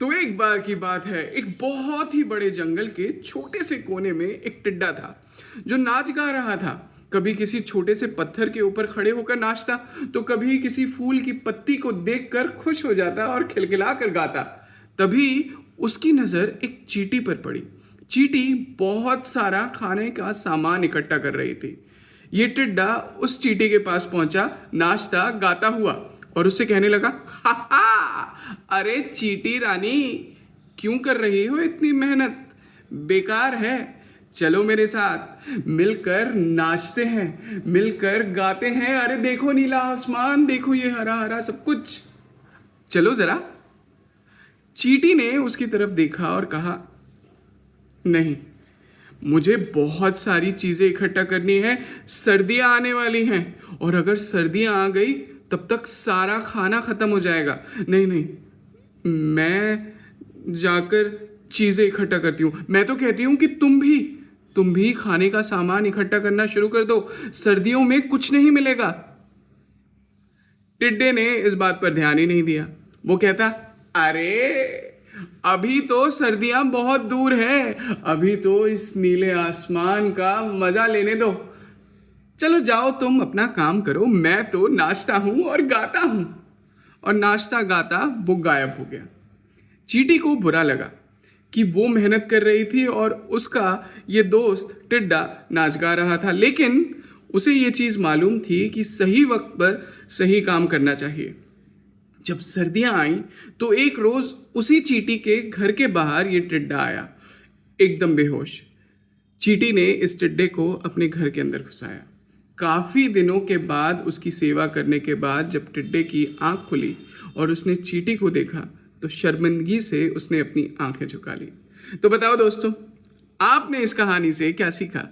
तो एक बार की बात है, एक बहुत ही बड़े जंगल के छोटे से कोने में एक टिड्डा था जो नाच गा रहा था। कभी किसी छोटे से पत्थर के ऊपर खड़े होकर नाचता, तो कभी किसी फूल की पत्ती को देखकर खुश हो जाता और खिलखिला कर गाता। तभी उसकी नज़र एक चींटी पर पड़ी। चींटी बहुत सारा खाने का सामान इकट्ठा कर रही थी। ये टिड्डा उस चींटी के पास पहुंचा, नाचता गाता हुआ, और उससे कहने लगा, हा हा, अरे चींटी रानी, क्यों कर रही हो इतनी मेहनत? बेकार है। चलो मेरे साथ, मिलकर नाचते हैं, मिलकर गाते हैं। अरे देखो नीला आसमान, देखो ये हरा हरा सब कुछ, चलो जरा। चींटी ने उसकी तरफ देखा और कहा, नहीं, मुझे बहुत सारी चीज़ें इकट्ठा करनी है। सर्दियाँ आने वाली हैं, और अगर सर्दियाँ आ गई तब तक सारा खाना ख़त्म हो जाएगा। नहीं नहीं, मैं जाकर चीज़ें इकट्ठा करती हूँ। मैं तो कहती हूँ कि तुम भी खाने का सामान इकट्ठा करना शुरू कर दो। सर्दियों में कुछ नहीं मिलेगा। टिड्डे ने इस बात पर ध्यान ही नहीं दिया। वो कहता, अरे अभी तो सर्दियां बहुत दूर है, अभी तो इस नीले आसमान का मजा लेने दो। चलो जाओ, तुम अपना काम करो, मैं तो नाचता हूं और गाता हूं। और नाचता गाता वो गायब हो गया। चींटी को बुरा लगा कि वो मेहनत कर रही थी और उसका ये दोस्त टिड्डा नाच गा रहा था, लेकिन उसे ये चीज़ मालूम थी कि सही वक्त पर सही काम करना चाहिए। जब सर्दियां आईं तो एक रोज़ उसी चींटी के घर के बाहर ये टिड्डा आया, एकदम बेहोश। चींटी ने इस टिड्डे को अपने घर के अंदर घुसाया। काफ़ी दिनों के बाद, उसकी सेवा करने के बाद, जब टिड्डे की आंख खुली और उसने चींटी को देखा, तो शर्मिंदगी से उसने अपनी आंखें झुका ली। तो बताओ दोस्तों, आपने इस कहानी से क्या सीखा?